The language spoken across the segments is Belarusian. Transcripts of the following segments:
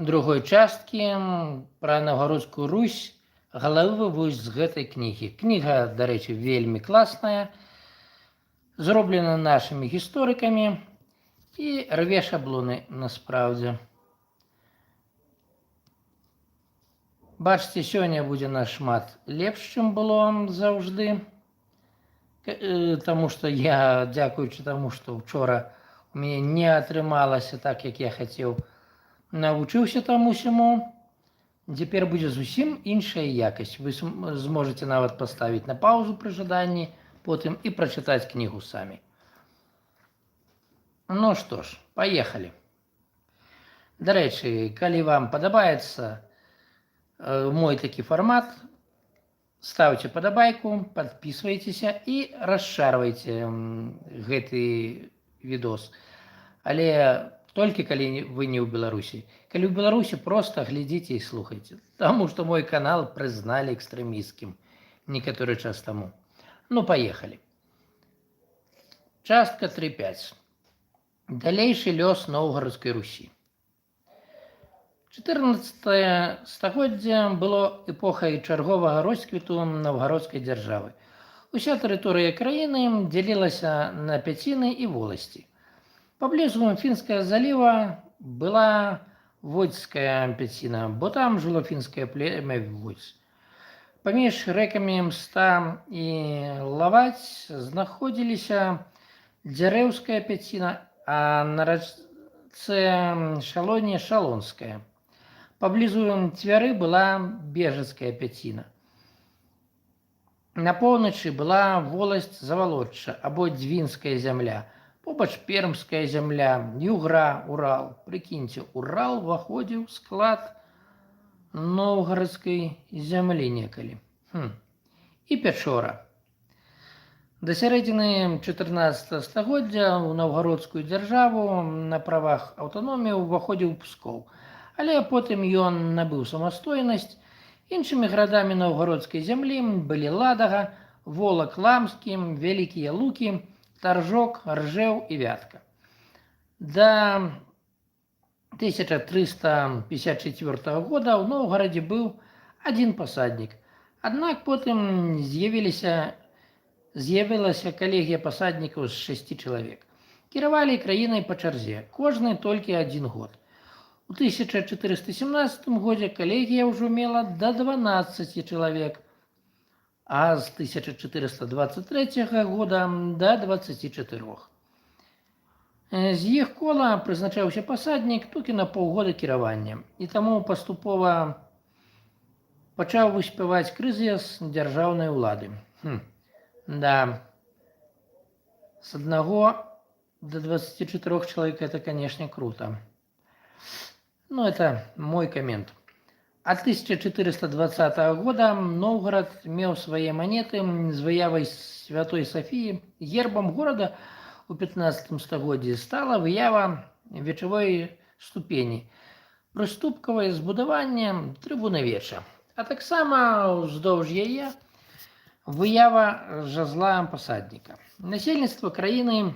другой часткі пра Новгородскую Русь галавы вось з гэтай кнігі. Кніга, дарэчы, вельмі класная, зроблена нашымі гісторыкамі і рве шаблоны насправдзе. Бачыце, сёння будзе нашмат лепш, чым было заўжды, таму што я, дзякуючы таму, што учора у мяне не атрымалася так, як я хацеў, навучыўся таму-сяму, цяпер будзе зусім іншая якасць. Вы зможаце нават паставіць на паузу пры жаданні, потым і прачытаць кнігу самі. Ну што ж, паехалі. Дарэчы, калі вам падабаецца мой такі фармат, ставьте падабайку, подписывайтеся і расшарвайце гэты відос. Але толькі калі вы не ў Беларусі. Калі ў Беларусі, проста глядзіце і слухайце. Таму што мой канал прызналі экстрэмісцкім некаторы час таму. Ну, паехалі. Частка 3.5. Далейшы лёс Новгарадскай Русі. 14 стагоддзе было эпохай чарговага росквіту Новгарадскай дзяржавы. Уся тэрыторыя краіны дзялілася на пяціны і воласці. Паблізу Фінскага заліва была Водзьская пяціна, бо там жыло фінскае племя Водзь. Паміж рэкамі Мста і Лаваць знаходзіліся Дзярэўская пяціна, а на рачцы Шалоне Шалонская. Паблізу Цвяры была Бежацкая пяціна. На поўначы была воласць Завалочча або Дзвінская зямля, побач Пермская зямля, Югра, Урал. Прыкіньце, Урал уваходзіў у склад Новгарадскай зямлі некалі. І Пячора. Да сярэдзіны 14 стагоддзя ў Новгарадскую дзяржаву на правах аўтаноміі ўваходзіў Пскоў, але потым ён набыў самастойнасць. Іншымі гарадамі Новгарадскай зямлі былі Ладага, Волак Ламскі, Вялікія Лукі, Таржок, Ржэў і Вятка. Да 1354 года ў Новгарадзе быў адзін пасаднік. Аднак потым з'явілася калегія пасаднікаў з 6 чалавек. Кіравалі краінай па чарзе, кожны толькі адзін год. У 1417 годзе калегія ўжо мела да 12 чалавек, а з 1423 года да 24. З іх кола прызначаўся пасаднік толькі на паўгода кіравання, і таму паступова пачаў выспяваць крызіс дзяржаўнай улады. Да, с 1 до 24 человек это, конечно, круто. Но это мой коммент. От 1420 года Новгород меў свае манеты з выявай Святой Софіі. Гербам горада у 15 стагоддзі стала выява вечавой ступені, прыступкавае збудаванне трыбунавеча, а таксама ўздоўж яе выява жазла пасадніка. Насельніцтва краіны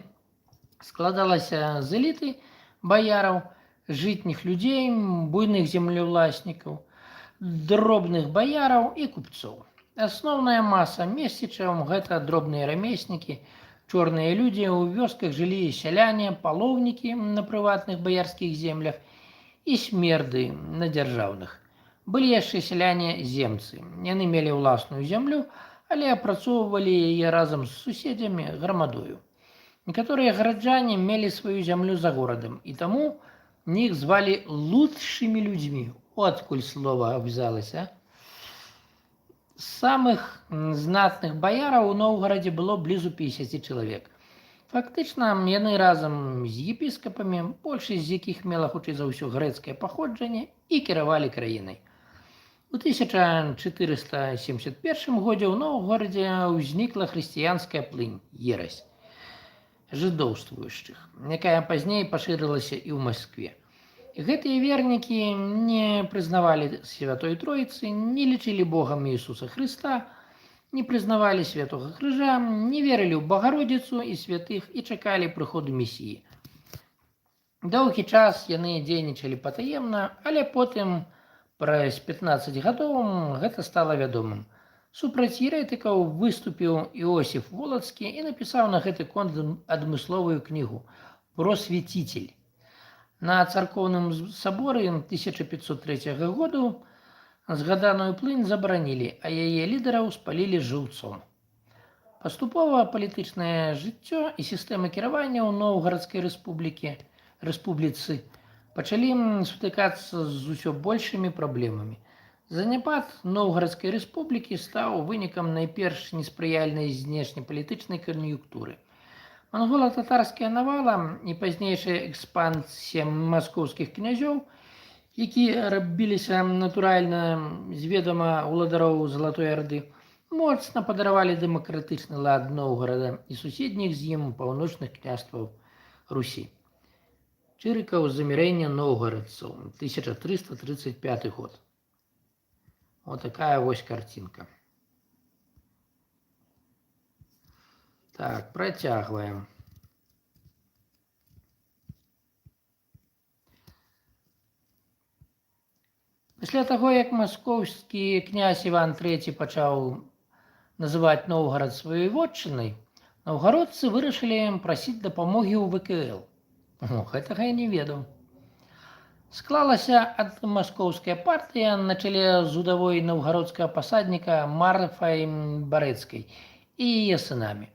складалася з эліты баяраў, жытніх людзей, буйных землеўласнікаў, дробных баяраў і купцоў. Асноўная маса месцічаў гэта дробныя рамеснікі, чорныя людзі, у вёсках жылі сяляне, палоўнікі на прыватных баярскіх землях і смерды на дзяржаўных. Былі яшчэ сяляне-земцы. Яны мелі ўласную зямлю, але апрацоўвалі яе разам з суседзямі грамадою. Некаторыя гараджане мелі сваю зямлю за горадам, і таму іх звалі лучшымі людзьмі. Адкуль слова взялася. З самых знатных баяраў у Новгарадзе было блізу 50 чалавек. Фактычна, яны разам з епіскапамі, большасць з якіх мела хутчэй за ўсё грэцкае паходжанне, і кіравалі краінай. У 1471 годзе ў Новгарадзе ўзнікла хрысціянская плынь, ерась жыдоўствуючых, якая пазней пашырылася і ў Маскве. Гэтыя вернікі не прызнавалі Святой Троіцы, не лічылі Богам Ісуса Хрыста, не прызнавалі Святога Крыжа, не верылі ў Багародзіцу і святых і чакалі прыходу Месіі. Доўгі час яны дзейнічалі патаемна, але потым праз 15 гадоў гэта стала вядомым. Супраць еретыкаў выступіў Іосіф Волацкі і напісаў на гэты конт адмысловую кнігу «Просвіцитель». На царкоўным саборы 1503 году згаданую плынь забаранілі, а яе лідараў спалілі жыўцом. Паступова палітычнае жыццё і сістэма кіравання ў Новгарадскай рэспубліцы пачалі сутыкацца з усё большымі праблемамі. Заняпад Новгарадскай рэспублікі стаў вынікам найперш неспрыяльнай знешнепалітычнай кан'юнктуры. Мангола-татарская навала і пазнейшая экспансія маскоўскіх князёў, якія рабіліся натуральна з ведама ўладароў Залатой Арды, моцна падаравалі дэмакратычны лад Новгарада і суседніх з ім паўночных княстваў Русі. Чырыкаў замірэння новгарадцаў, 1335 год. Вот такая вось картинка. Так, працягваем. Пасля таго, як маскоўскі князь Іван III пачаў называць Новгарад сваёй вотчынай, новгародцы вырашылі прасіць дапамогі ў ВКЛ. Гэтага я не ведаў. Склалася антымаскоўская партыя на чале з удавой новгародскага пасадніка Марфай Барэцкай і яе сынамі.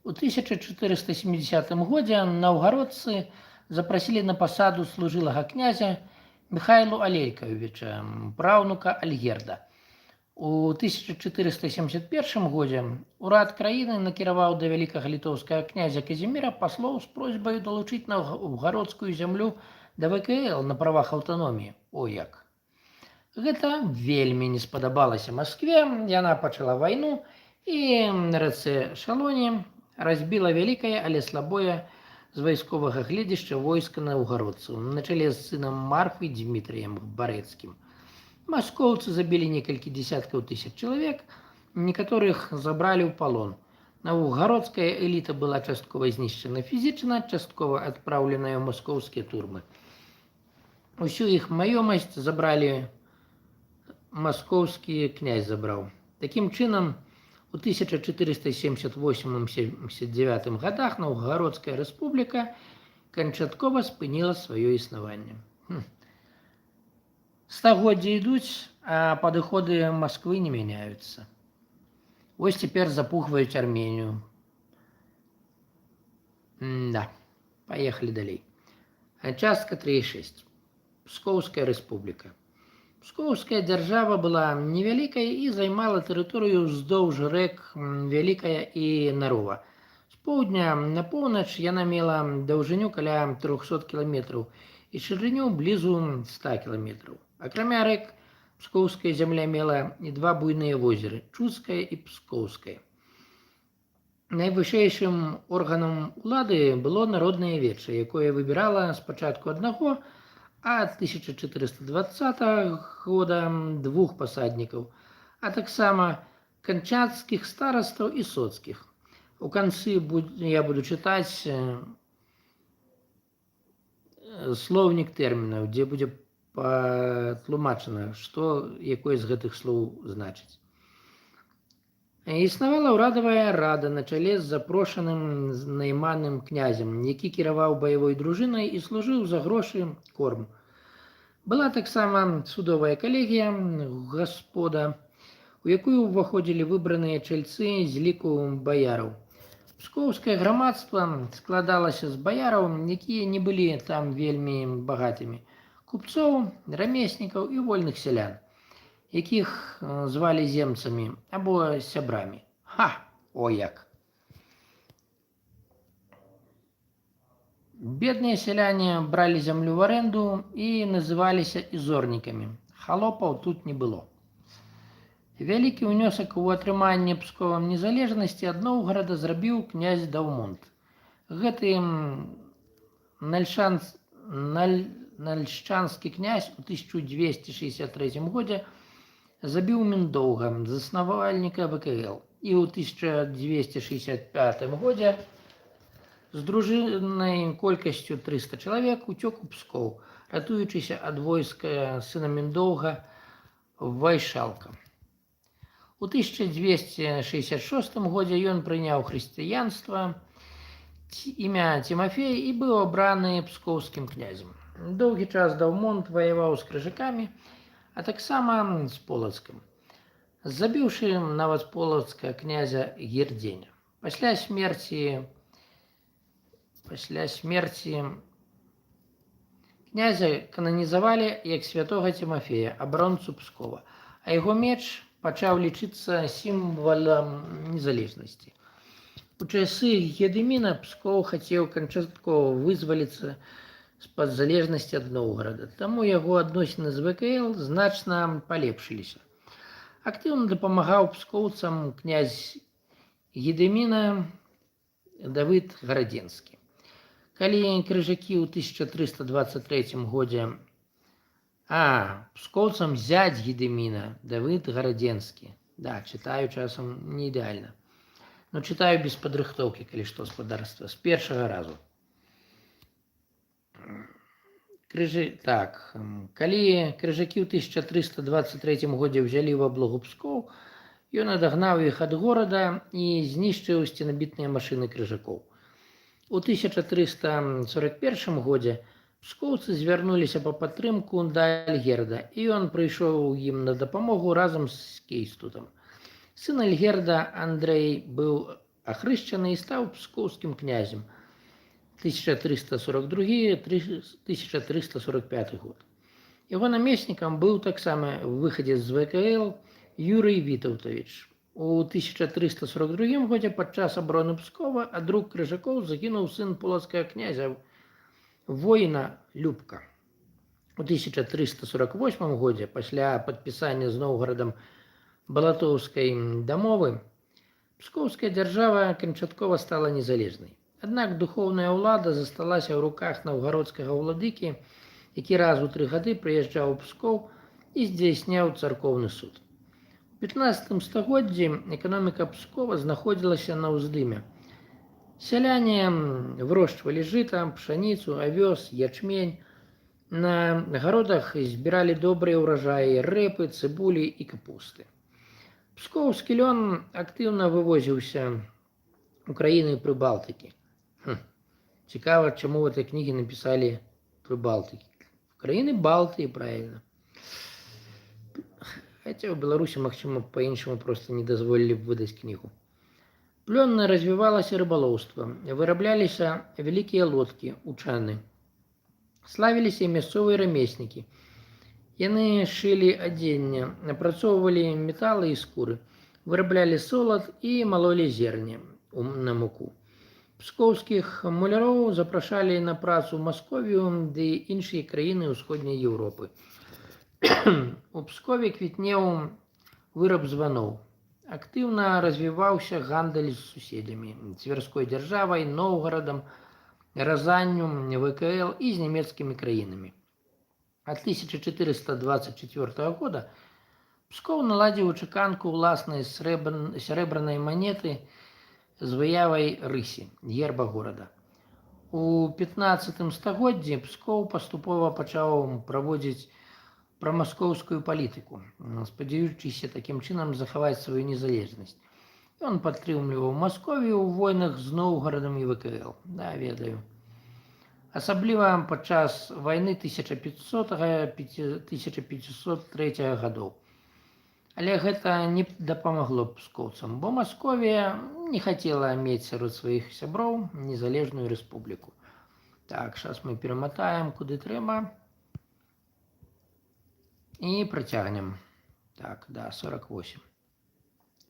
У 1470 годзе новгародцы запрасілі на пасаду служылага князя Михайлу Алелькавіча, праўнука Альгерда. У 1471 годзе урад краіны накіраваў да вялікага літоўскага князя Казіміра паслоў з просьбай далучыць новгародскую зямлю да ВКЛ на правах аўтаноміі. О як! Гэта вельмі не спадабалася Маскве, яна пачала вайну і на рацэ Шалоне разбіла вялікае, але слабое з вайсковага гледзішча войска новгародцаў на чале з сынам Марфы Дмітрыем Барэцкім. Маскоўцы забілі некалькі дзесяткаў тысяч чалавек, некаторых забралі ў палон. Новгародская эліта была часткова знішчана фізічна, часткова адпраўленая ў маскоўскія турмы. Усю іх маёмасць забралі, маскоўскі князь забраў. Такім чынам, у 1478-79 годах Новгародская рэспубліка канчаткова спыніла сваё існаванне. Стагоддзі ідуць, а падыходы Масквы не мяняюцца. Вось цяпер запухваюць Арменію. Да, паехалі далей. Частка 3,6. Пскоўская рэспубліка. Пскоўская дзяржава была невялікая і займала тэрыторыю ўздоўж рэк Вялікая і Нарова. З поўдня на поўнач яна мела даўжыню каля 300 кіламетраў і шырыню блізу 100 кіламетраў. Акрамя рэк, пскоўская зямля мела і два буйныя возеры – Чудскае і Пскоўскае. Найвышэйшым органам улады было народнае веча, якое выбірала спачатку аднаго, а 1420 года двух пасаднікаў, а таксама канчацкіх старастаў і соцкіх. У канцы я буду чытаць слоўнік тэрмінаў, дзе будзе патлумачана, што якое з гэтых слоў значыць. Існавала ўрадавая рада на чале з запрошаным найманым князем, які кіраваў баявой дружынай і служыў за грошы корм. Была таксама судовая калегія гаспода, у якую ўваходзілі выбраныя чальцы з ліку баяраў. Пскоўскае грамадства складалася з баяраў, якія не былі там вельмі багатымі, купцоў, рамеснікаў і вольных сялян, якіх звалі земцамі або сябрамі. О як! Бедныя сяляне бралі зямлю в аренду і называліся ізорнікамі. Халопаў тут не было. Вялікі ўнёсак у атрыманне Псковам незалежнасці ад Новгарада зрабіў князь Даўмонт. Гэты нальшчанскі князь у 1263 годзе забіў Міндоўга, заснавальніка ВКЛ, і ў 1265 годзе З дружынай колькасцю 300 чалавек уцёк у Пскоў, ратуючыся ад войска сына Міндоўга Вайшалка. У 1266 годзе ён прыняў хрысціянства, імя Тимофей, і быў абраны пскоўскім князем. Доўгі час Даўмонт ваяваў з крыжакамі, а таксама з Полацкам, забіўшы нават полацкага князя Гердзеня. Пасля смерці князя кананізавалі як святога Тимофея, абаронцу Пскова, а яго меч пачаў лічыцца сімвалам незалежнасці. У часы Гедыміна Пскоў хацеў канчаткова вызваліцца з-пад залежнасці ад Новгарада, таму яго адносіны з ВКЛ значна палепшыліся. Актыўна дапамагаў пскоўцам князь Гедыміна Давыд Гарадзенскі. Калі крыжакі ў 1323 годзе пскоўцам зять Гедыміна Давыд Гарадзенскі. Да, чытаю часам не ідэальна. Но читаю без падрыхтоўкі, калі што, спадарства, з першага разу. Калі крыжакі ў 1323 годзе ўзялі ў аблогу Пскоў, ён адагнаў іх ад горада і знішчыў сценабітныя машыны крыжакоў. У 1341 годзе пскоўцы звярнуліся па падтрымку да Альгерда, і ён прыйшоў ім на дапамогу разам з Кейстутам. Сын Альгерда Андрэй быў ахрышчаны і стаў пскоўскім князем 1342-1345 год. Яго намеснікам быў таксама выхадзец з ВКЛ Юрый Вітаўтавіч. У 1342 годзе падчас абароны Пскова ад рук крыжакоў загінуў сын полацкага князя воіна Любка. У 1348 годзе пасля падпісання з Новгарадам Балатоўскай дамовы пскоўская дзяржава канчаткова стала незалежнай. Аднак духоўная ўлада засталася ў руках наўгародскага ўладыкі, які раз у 3 гады прыязджаў у Пскоў і здзяйсняў царкоўны суд. У 15 стагоддзі эканоміка Пскова знаходзілася на ўздыме. Сяляне вырошчвалі жыта, пшаніцу, авёс, ячмень. На гародах збіралі добрыя ўражаі рэпы, цыбулі і капусты. Пскоўскі лён актыўна вывозіўся ў краіны Прыбалтыкі. Цікава, чаму в этой кнігі напісалі Прыбалтыкі. В краіны Балтыі, правильно. Хотя в Беларусі, магчыма, па-іншаму проста не дазволілі б выдаць кнігу. Плённа развівалася рыбалоўства, вырабляліся вялікія лодкі, учаны. Славіліся мясцовыя рамеснікі. Яны шылі адзенне, напрацоўвалі металы і скуры, выраблялі солад і малолі зерне на муку. Пскоўскіх муляроў запрашалі на працу ў Масковію ды іншыя краіны ўсходняй Еўропы. У Пскове квітнеў выраб званоў. Актыўна развіваўся гандаль з суседзямі, цвярской дзяржавай, Новгарадам, Разанню, ВКЛ і з нямецкімі краінамі. Ад 1424 года Пскоў наладзіў чаканку ўласнай сярэбранай манеты з выявай рысі, герба горада. У 15 стагоддзі Пскоў паступова пачаў праводзіць прамаскоўскую палітыку, спадзяючыся такім чынам захаваць сваю незалежнасць. Ён падтрымліваў Масковію ў войнах з Новгарадам і ВКЛ. Да, ведаю. Асабліва падчас вайны 1500-1503 гадоў. Але гэта не дапамагло пскоўцам, бо Масковія не хацела мець сярод сваіх сяброў незалежную рэспубліку. Так, зараз мы пераматаем, куды трэба. І працягнем. Так, да, 48.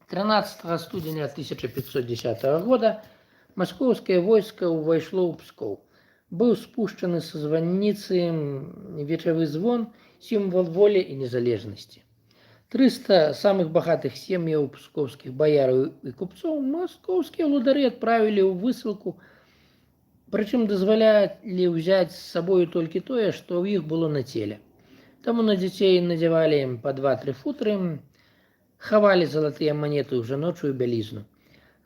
13 студзеня 1510 года маскоўскае войска ўвайшло ў Пскоў. Быў спушчаны са званніцы вечавы звон, сімвал волі і незалежнасці. 300 самых багатых сем'яў пскоўскіх баяраў і купцоў маскоўскія ўладары адправілі ў высылку, прычым дазвалялі ўзяць з сабою толькі тое, што ў іх было на целе. Таму на дзяцей надзявалі па 2-3 футры, хавалі залатыя манеты ў жаночую бялізну.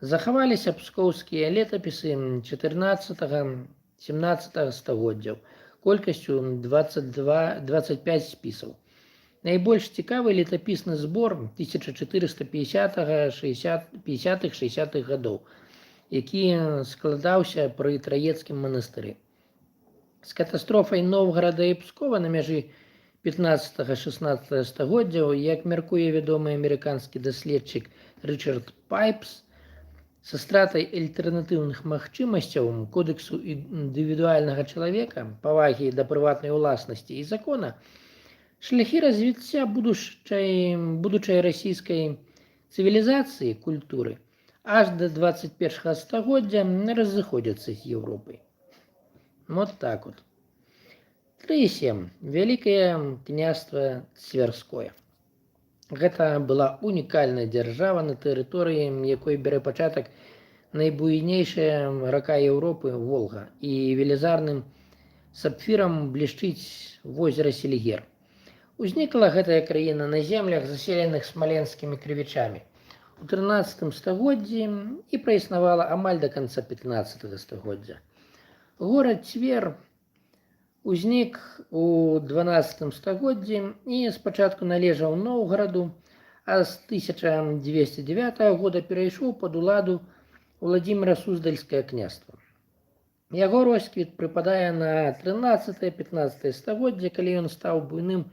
Захаваліся пскоўскія летапісы 14-17 стагоддзяў колькасцю 25 спісаў. Найбольш цікавы летапісны збор 1450-60-х гадоў, які складаўся пры Траецкім манастыры. З катастрофай Новграда і Пскова на мяжы 15-16 стагоддзяў, як мяркуе вядомы амерыканскі даследчык Рычард Пайпс, са стратай альтэрнатыўных магчымасцяў кодэксу індывідуальнага чалавека, павагі да прыватнай уласнасці і закона, шляхі развіцця будучай расійскай цывілізацыі культуры аж да 21 стагоддзя разыходзяцца з Еўропай. Вот так вот. 3.7. Вялікае княства Цверское. Гэта была унікальная дзяржава, на тэрыторыі якой бярэ пачатак найбуйнейшая рака Еўропы Волга, і велізарным сапфірам блішчыць возера Селігер. Узнікла гэтая краіна на землях, заселеных смаленскімі крывічамі у 13 стагоддзі і праіснавала амаль да канца 15 стагоддзя. Горад Цвер узнік у 12 стагоддзі і спачатку належаў Новгараду, а з 1209 года перайшоў пад уладу Уладзіміра Суздальскае княства. Яго росквіт прыпадае на 13-15 стагоддзе, калі ён стаў буйным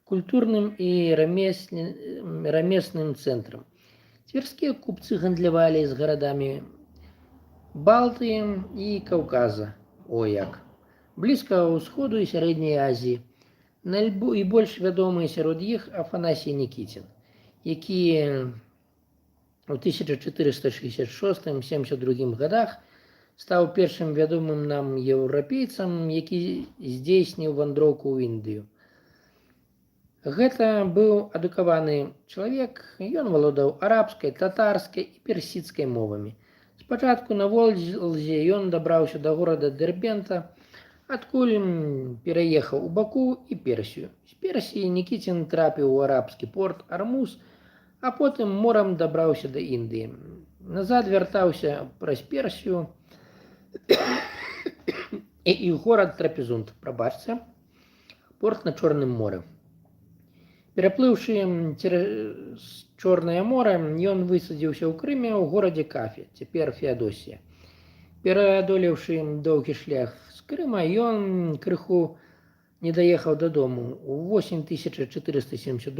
культурным і рамесным цэнтрам. Цверскія купцы гандлявалі з гарадамі Балтыі і Каўказа, блізкага ўсходу і сярэдняй Азіі. Найбольш вядомы сярод іх Афанасій Нікітін, які у 1466-72 годах стаў першым вядомым нам еўрапейцам, які здзейсніў вандроўку ў Індыю. Гэта быў адукаваны чалавек, ён валодаў арабскай, татарскай і персідскай мовамі. Спачатку на Волзе ён дабраўся да горада Дэрбента, адкуль пераехаў у Баку і Персію. З Персіі Нікітін трапіў у арабскі порт Армуз, а потым морам дабраўся да Індыі. Назад вяртаўся праз Персію і горад Трапезунд, порт на Чорным моры. Пераплыўшы цераз Чорнае море, ён высадзіўся ў Крыме ў горадзе Кафе, цяпер Феадосія. Пераадолеўшы доўгі шлях з Крыма, ён крыху не даехаў дадому. У 8472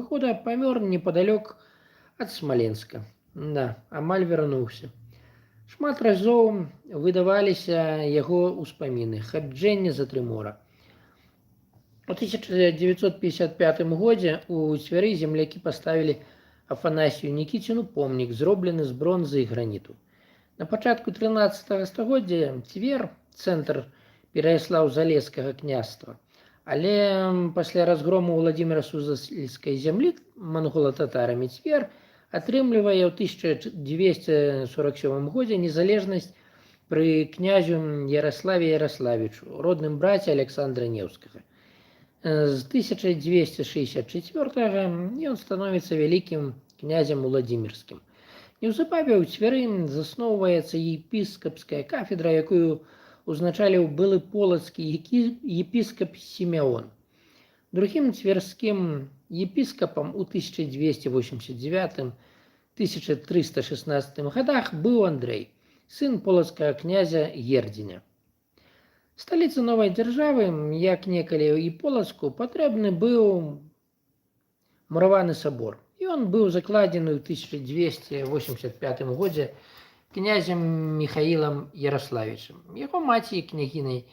года памёр непадалёк ад Смаленска. Амаль вярнуўся. Шмат разоў выдаваліся яго ўспаміны, хаджэнне за тры мора. У 1955 годзе у Цвяры землякі паставілі Афанасію Нікіціну помнік, зроблены з бронзы і граніту. На пачатку 13 стагоддзя Цвер, цэнтр Пераяслаў-Залескага княства, але пасля разгрому Уладзіміра Суздальскай зямлі мангола-татарамі Цвер атрымлівае ў 1247 годзе незалежнасць пры князю Яраславе Яраславічу, родным браце Александра Неўскага. З 1264 ён становіцца вялікім князем Уладзімірскім. Неўзабаве ў Цвяры засноўваецца епіскапская кафедра, якую узначаліў былы полацкі епіскап Сімеон. Другім цверскім епіскапам у 1289-1316 годах быў Андрэй, сын полацкага князя Гердзеня. Сталіцы новай дзяржавы, як некалі і Полацку, патрэбны быў мураваны сабор. Ён быў закладзены ў 1285 годзе князем Міхаілам Яраславічым, яго маці княгіняй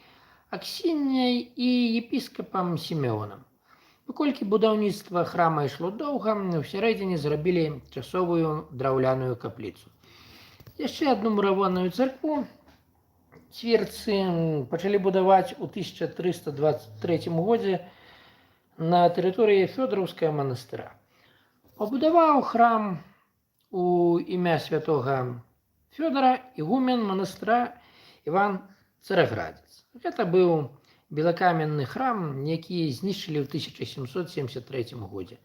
Аксіняй і епіскапам Сімеонам. Паколькі будаўніцтва храма ішло доўга, у сярэдзіне зрабілі часовую драўляную капліцу. Яшчэ адну мураваную царкву цверцы пачалі будаваць у 1323 годзе на тэрыторыі Фёдораўскага манастыра. Пабудаваў храм у імя святога Фёдора ігумен манастыра Іван Цараградзец. Гэта быў белакаменны храм, які знішчылі ў 1773 годзе.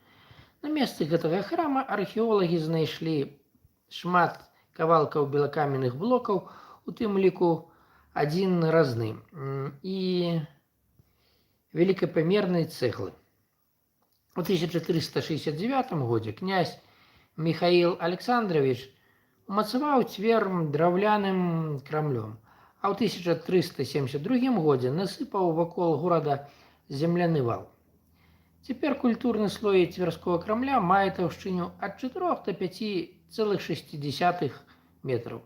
На месцы гэтага храма археолагі знайшлі шмат кавалкаў белакаменных блокаў, у тым ліку адзін разны і великапамернай цэглы. У 1469 годзе князь Михаил Александрович умацаваў цвер драўляным крамлём, а ў 1372 годзе насыпаў вакол горада земляны вал. Цяпер культурны слой цверскога крамля мае таўшчыню ад 4 до 5,6 метраў.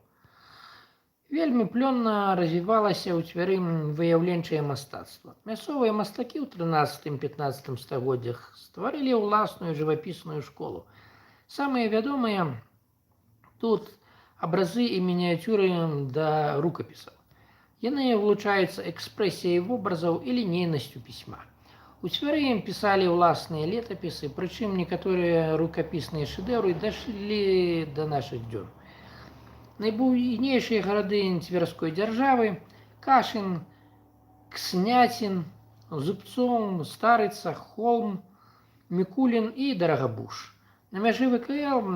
Вельмі плённа развівалася ў цвяры выяўленчае мастацтва. Мясцовыя мастакі ў 13-15 стагоддзях стварылі ўласную жывапісную школу. Самыя вядомыя тут абразы і мініяцюры да рукапісаў. Яны вылучаюцца экспрэсіяй вобразаў і лінейнасцю пісьма. У цвяры ім пісалі ўласныя летапісы, прычым некаторыя рукапісныя шэдэўры дашлі да нашых дзён. Найбуйнейшыя гарады цверской дзяржавы – Кашын, Ксняцін, Зубцоў, Старыца, Холм, Мікулін і Дарагабуш. На мяжы ВКЛ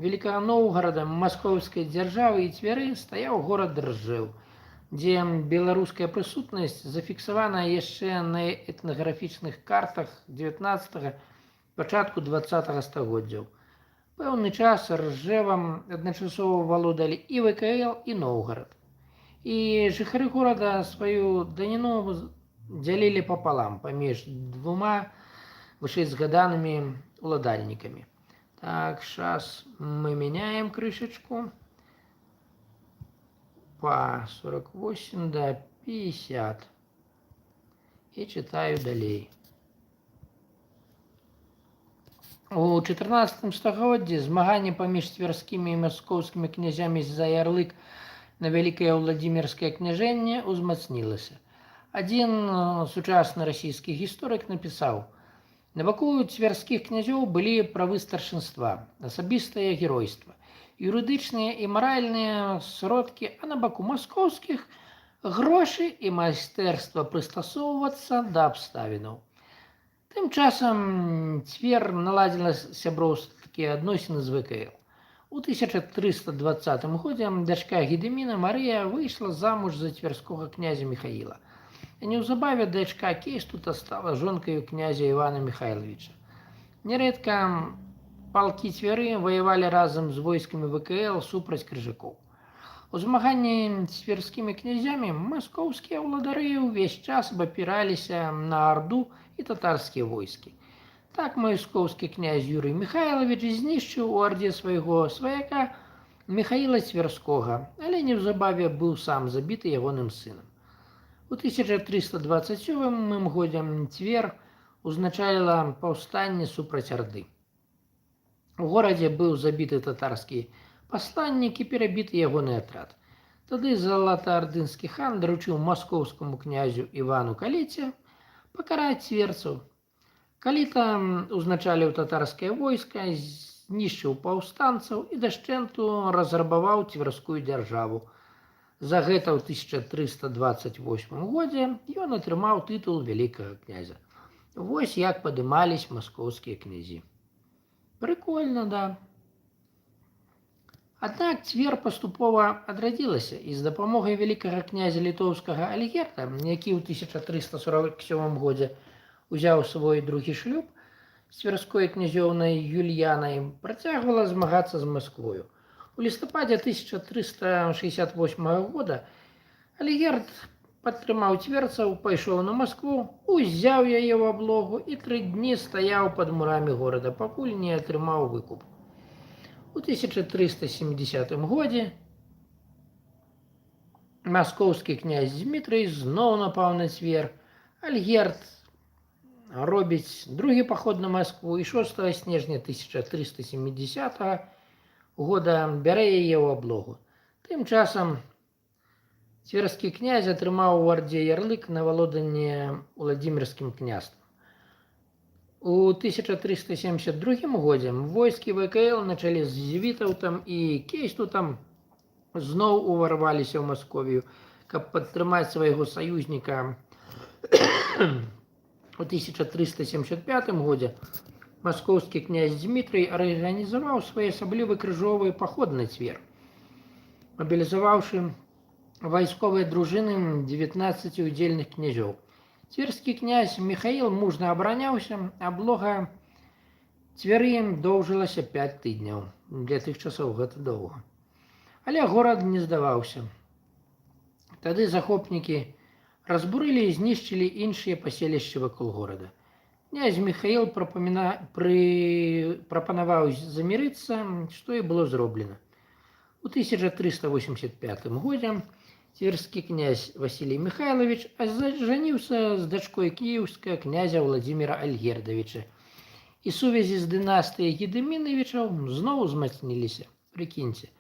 Великага Новгарада, Маскоўскай дзяржавы і цвяры стаяў горад Ржэў, дзе беларуская прысутнасць зафіксавана яшчэ на этнаграфічных картах 19-го, пачатку 20-го стагоддзяў. Пэўны час Ржэвам адначасова валодалі і ВКЛ, і Новгарад. І жыхары горада сваю даніну дзялілі папалам паміж двума вышэйзгаданымі уладальнікамі. Так, сейчас мы меняем крышечку по 48 до 50 и читаю далей. У 14 стагоддзі змаганне паміж цверскімі і маскоўскімі князямі за ярлык на вялікае ўладзімірскае княжэнне ўзмацнілася. Адзін сучасны расійскі гісторык напісаў: на баку цверскіх князёў былі правы старшынства, асабістае геройства, юрыдычныя і маральныя сродкі, а на баку маскоўскіх грошы і майстэрства прыстасоўвацца да абставінаў. Тым часам цвер наладзіла сяброўскія адносіны з ВКЛ. У 1320 годзе дачка Гедыміна Марыя выйшла замуж за цверскога князя Михаіла. Неўзабаве дачка Кейстута стала жонкаю князя Івана Михайловича. Нярэдка палкі цвяры ваявалі разам з войскамі ВКЛ супраць крыжакоў. У змаганні з цверскімі князямі маскоўскія ўладары ўвесь час абапіраліся на Арду і татарскія войскі. Так маскоўскі князь Юрый Михайлович знішчыў у Ардзе свайго сваяка Михаіла Цверскога, але неўзабаве быў сам забіты ягоным сынам. У 1327 годзе цвер узначаліла паўстанне супраць Арды. У горадзе быў забіты татарскі пасланнік і перабіты ягоны атрад. Тады залатаардынскі хан даручыў маскоўскаму князю Івану Каліце пакараць цверцаў. Каліта узначаліў татарскае войска, знішчыў паўстанцаў і дашчэнту разрабаваў цверскую дзяржаву. За гэта ў 1328 годзе ён атрымаў тытул вялікага князя. Вось як падымались маскоўскія князі. Прыкольна, да. Аднак цвер паступова адрадзілася і з дапамогай вялікага князя літоўскага Альгерта, які ў 1347 годзе узяў свой другі шлюб з цверской князёўнай Юльянай, працягвала змагацца з Масквою. У лістападзе 1368 года Альгерт падтрымаў цверцаў, пайшоў на Маскву, узяў яе ў аблогу і 3 дні стаяў пад мурамі горада, пакуль не атрымаў выкуп. У 1370 годзе маскоўскі князь Дзмітрый зноў напаў на цвер. Альгерт робіць другі паход на Маскву і 6 снежня 1370 года бярэ яе ў аблогу. Тым часам цверскі князь атрымаў у Ардзе ярлык на валоданне Уладзімірскім княствам. У 1372 годзе войскі ВКЛ на чале з Вітаўтам і Кейстутам зноў уварваліся ў Масковію, каб падтрымаць свайго саюзніка. У 1375 годзе маскоўскі князь Дзмітрый арганізаваў своеасаблівы крыжовы паход на цвер. мабілізаваўшы вайсковыя дружыны 19 удзельных князёў. Тверскі князь Михаил мужна абараняўся, аблога Цвяры доўжылася 5 тыдняў. Для тых часоў гэта доўга. Але горад не здаваўся. Тады захопнікі разбурылі і знішчылі іншыя паселішчы вакол горада. Князь Михаил прапанаваў замірыцца, што і было зроблена. У 1385 годзе тверскі князь Васілій Михайлович ажаніўся з дачкой кіеўскага князя Владзіміра Альгердавіча. І сувязі з дынастыяй Гедымінавічаў зноў узмацніліся. Прыкіньце.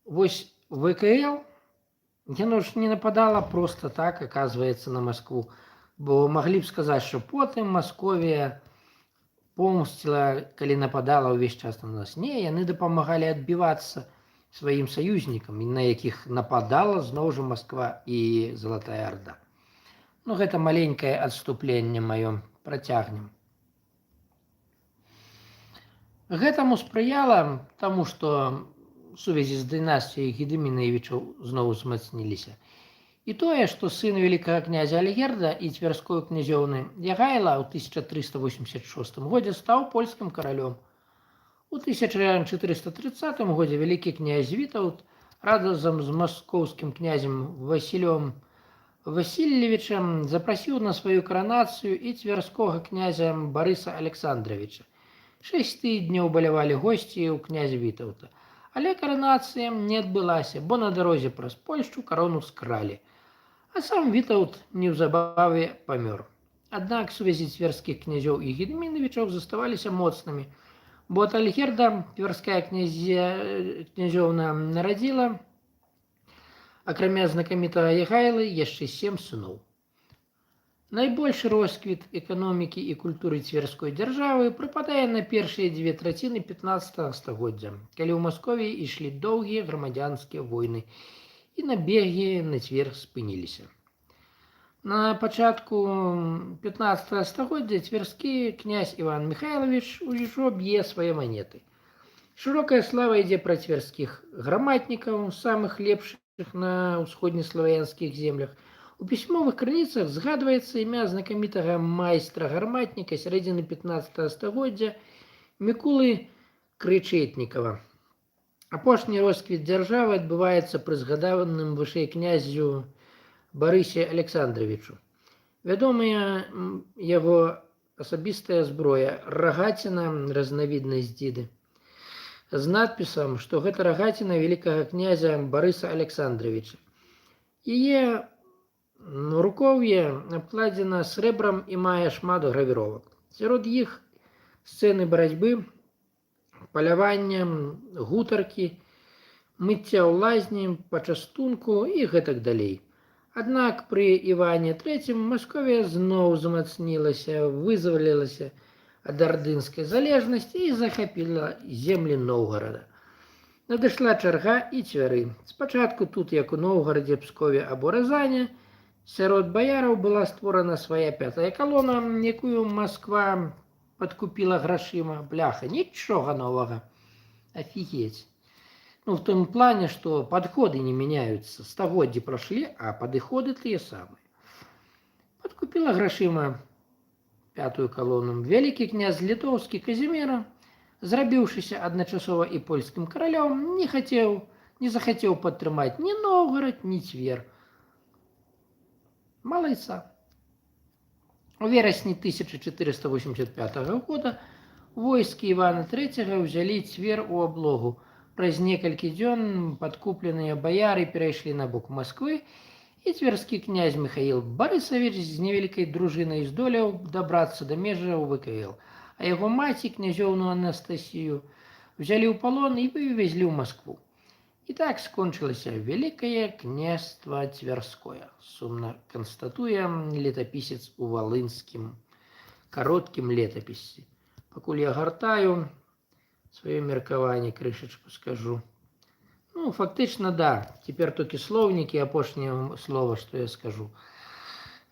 Вось ВКЛ, яно ж не нападала проста так, аказваецца, на Маскву. Бо маглі б сказаць, што потым Масковія помсціла, калі нападала ўвесь час на нас. Не, яны дапамагалі адбівацца сваім саюзнікам, на якіх нападала зноў жа Масква і Залатая Арда. Ну, гэта маленькае адступленне маё. Працягнем. Гэтаму спрыяла таму, што сувязі з дынастыяй Гедымінавічаў зноў узмацніліся. І тое, што сын вялікага князя Альгерда і цвярской князёўны Ягайла ў 1486 годзе стаў польскім каралём. У 1430 годзе вялікі князь Вітаўт разам з маскоўскім князем Васілём Васильевичам запрасіў на сваю каранацыю і цвярскога князя Барыса Александровича. 6 тыдняў балявалі госці ў князя Вітаўта. Але каранацыя не адбылася, бо на дарозе праз Польшчу карону скралі. А сам Вітаўт неўзабаве памёр. Аднак сувязі цвярскіх князёў і Гедымінавічаў заставаліся моцнымі, бо ад Альгерда цвярская князёўна нарадзіла, акрамя знакамітага Ягайлы, яшчэ 7 сыноў. Найбольшы росквіт эканомікі і культуры цвярской дзяржавы прыпадае на першыя 2/3 15 стагоддзя, калі ў Масковіі ішлі доўгія грамадзянскія войны і набегі на цвер спыніліся. На пачатку 15 стагоддзя цвярскі князь Іван Михайлович ужо б'е свае манеты. Шырокая слава ідзе пра цвярскіх граматнікаў, самых лепшых на ўсходнеславянскіх землях. У пісьмовых крыніцах згадваецца імя знакамітага майстра-гарматніка сярэдзіны 15 стагоддзя Мікулы Крычэтнікава. Апошні росквіт дзяржавы адбываецца пры згадаваным вышэй князю Барысе Александровичу. Вядомая яго асабістая зброя рагаціна разнавіднасць дзіды. З надпісам, што гэта рагаціна вялікага князя Барыса Александровича. Яе рукоўе абкладзена срэбрам і мае шмат гравіровак. Сярод іх сцэны барацьбы, палявання, гутаркі, мыцця ў лазні, пачастунку і гэтак далей. Аднак пры Іване III Масковія зноў замацнілася, вызвалілася ад ардынскай залежнасці і захапіла землі Новгарада. Надышла чарга і цвяры. Спачатку тут, як у Новгарадзе, Пскове або Разане, сярод баяраў была створана свая 5-я калона, якую Масква падкупіла грашыма. Бляха, нічога новага. Офігеть. Ну, в том плане, што падходы не мяняюцца. Стагоддзі прашлі, а падыходы тыя самыя. Падкупіла грашыма 5-ю калону. Вялікі князь літоўскі Казіміра, зрабіўшыся адначасова і польскім каралём, не захацеў падтрымаць ні Новгарад, ні Цвер. Малайца. У верасні 1485 года войскі Івана III ўзялі Цвер у аблогу. Праз некалькі дзён падкупленыя баяры перайшлі на бок Масквы, і цвярскі князь Михаил Барысавіч з невялікай дружынай здолеў дабрацца да межаў ВКЛ, а яго маці, князёўну Анастасію, взялі ў палон і вывезлі ў Маскву. І так скончылася Вялікае княства Цвярское, сумна канстатуе летапісец у валынскім кароткім летапісе. Пакуль я гартаю сваё меркаванне, крышачку скажу. Ну, фактычна, да, цяпер толькі слоўнікі, апошняе слова, што я скажу.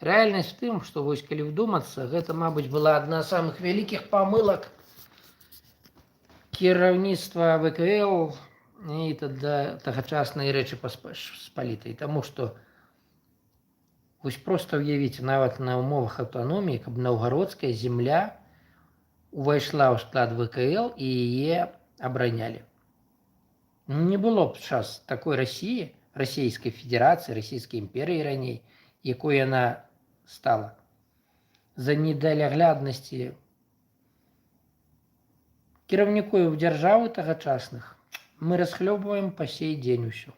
Рэальнасць в тым, што вось калі вдумацца, гэта, мабыць, была адна з самых вялікіх памылак кіраўніцтва ВКЛ і тагачаснай Рэчы Паспалітай, таму што вось проста ўявіце, нават на ўмовах аўтаноміі, каб Наўгародская земля увайшла ў склад ВКЛ і яе абаранялі. Не было б час такой Расіі, Расійскай Федэрацыі, Расійскай імперыі раней, якой яна стала. За недаглядласці кіраўнікоў дзяржавы тагачасных мы расхлёбваем па сей дзень усё.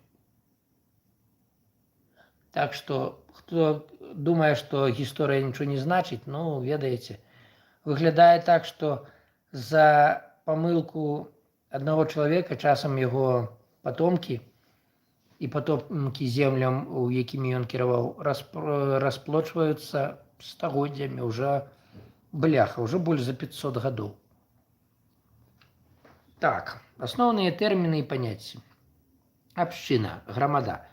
Так што, хто думае, што гісторыя нічого не значыць, ну, ведаеце, выглядае так, што за памылку аднаго чалавека часам яго патомкі і патомкі землям, у якімі ён кіраваў, расплочваюцца стагоддзямі, уже бляха, уже больш за 500 гадоў. Так, асноўныя тэрміны і паняцці. Абшчына, грамада.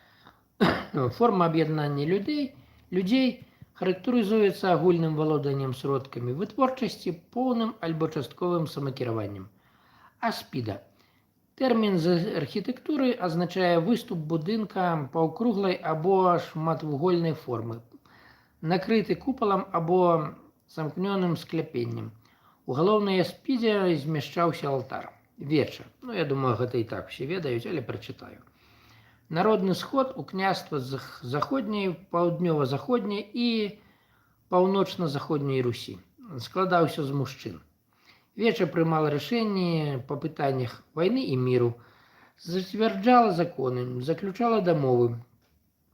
Форма аб'яднання людзей характарызуецца агульным валоданнем сродкамі вытворчасці, поўным альбо частковым самакіраваннем. Аспіда. Тэрмін з архітэктуры азначае выступ будынка паўкруглай або шматвугольнай формы, накрыты купалам або замкнёным скляпеннем. У галоўнай аспідзе змяшчаўся алтар. Веча. Ну, я думаю, гэта і так усе ведаюць, але прачытаю. Народны сход у княства заходняй, паўднёва-заходняй і паўночна-заходняй Русі. Складаўся з мужчын. Веча прымала рашэнні па пытаннях вайны і міру, зацвярджала законы, заключала дамовы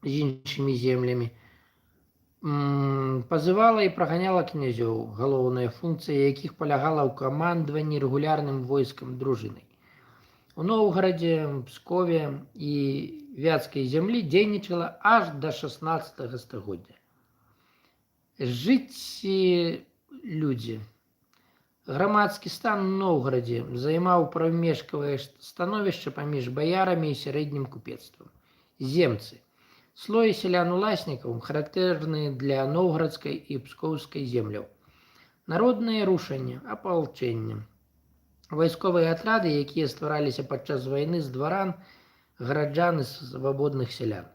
з іншымі землямі, пазывала і праганяла князёў, галоўная функцыя якіх палягала ў камандаванні рэгулярным войскам дружынай. У Новгарадзе, Пскове і Вятскай зямлі дзейнічала аж да 16 стагоддзя. Жыцці людзі. Грамадскі стан у Новгарадзе займаў прамежкавае становішча паміж баярамі і сярэднім купецтвам. Земцы. Слой сялян-уласнікаў характэрны для Новгарадскай і Пскоўскай земляў. Народныя рушанні, апалчэнне. Вайсковыя атрады, якія ствараліся падчас вайны з дваран, гараджан і свабодных сялян.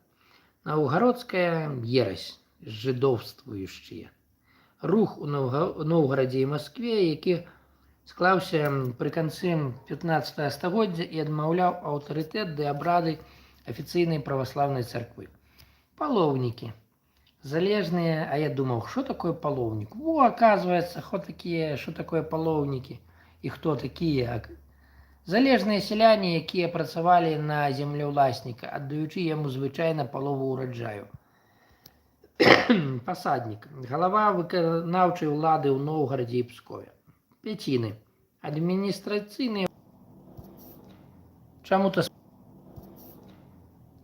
Наўгародская ерась, жыдоўствуючыя. Рух у Новгарадзе і Маскве, які склаўся пры канцы 15 стагоддзя і адмаўляў аўтарытэт ды абрады афіцыйнай праваслаўнай царквы. Палоўнікі. Залежныя, а я думаў, што такое палоўнік? Оказывается, што такое палоўнікі і хто такія. Залежныя сяляне, якія працавалі на землеўласніка, аддаючы яму звычайна палову ўраджаю. Пасаднік. Галава выканаўчай улады ў Новгарадзе і Пскове. Пяціны. Адміністрацыйныя.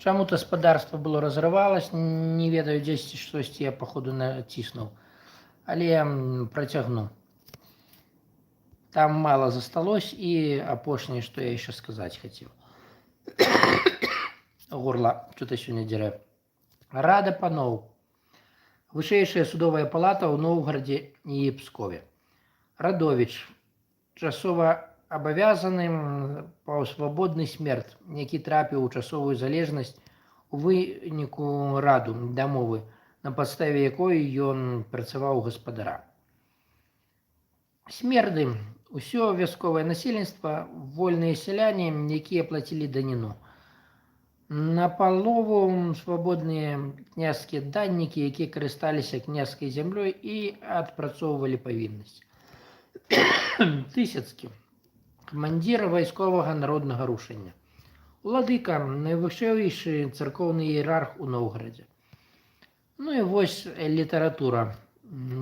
Чаму-то спадарства было разрывалось, не ведаю, дзесьці штосьці я, паходу, націснуў. Але я працягну. Там мало засталось, і апошняе, што я яшчэ сказаць хацеў. Горла, што-то сёння дзерэ. Рада паноў. Вышэйшая судовая палата ў Новгарадзе і Пскове. Радовіч. Часова абавязаным па свабодны смерць, які трапіў у часовую залежнасць у выніку раду дамовы, на падставе якой ён працаваў гаспадара. Смерды. Усё вясковае насельніцтва, вольныя сяляне, якія плацілі даніну. Напалову свабодныя княжскія даннікі, якія карысталіся княжскай зямлёй і адпрацоўвалі павіннасць. Тысяцкі. Камандзір вайсковага народнага рушання. Уладыка, найвышэйшы царкоўны іерарх у Новгарадзе. Ну і вось літаратура.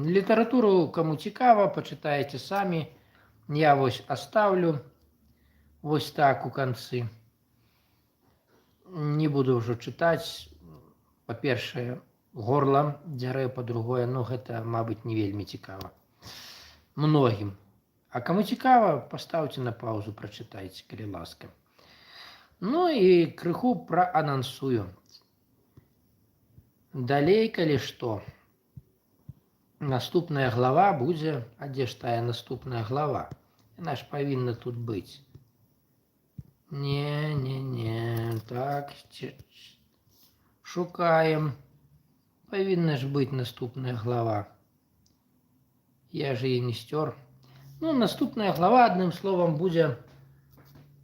Літаратуру, каму цікава, пачытаеце самі. Я вось аставлю. Вось так у канцы. Не буду ўжо чытаць. Па-першае, горла дзярэ, па-другое, ну гэта, мабыць, не вельмі цікава. Многім. А каму цікава, пастаўце на паузу, прачытайце, калі ласка. Ну і крыху праанансую. Далей, калі што. Наступная глава будзе, а дзе ж тая наступная глава? Яна ж павінна тут быць. Не. Так, шукаем. Павінна ж быць наступная глава. Я же її не стер. Ну, наступная глава, одним словом, будзе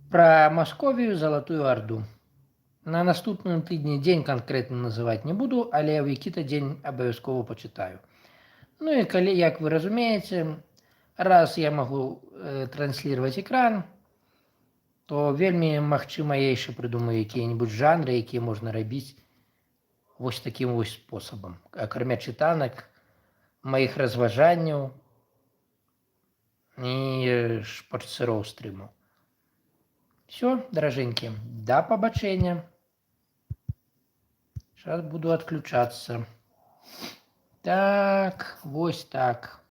про Московію, Золотую Орду. На наступным тыдні дзень конкретно называть не буду, але ў які-то дзень абавязкова почитаю. Ну і калі, як вы разумееце, раз я могу транслировать экран, то вельмі магчыма я яшчэ прыдумаю якія-небудзь жанры, якія можна рабіць вось таким вось спосабам. Акрамя чытанак, маіх разважанняў і шпарцыроў стрыму. Все, дороженькі, до побачення. Сейчас буду отключаться. Так, вось так.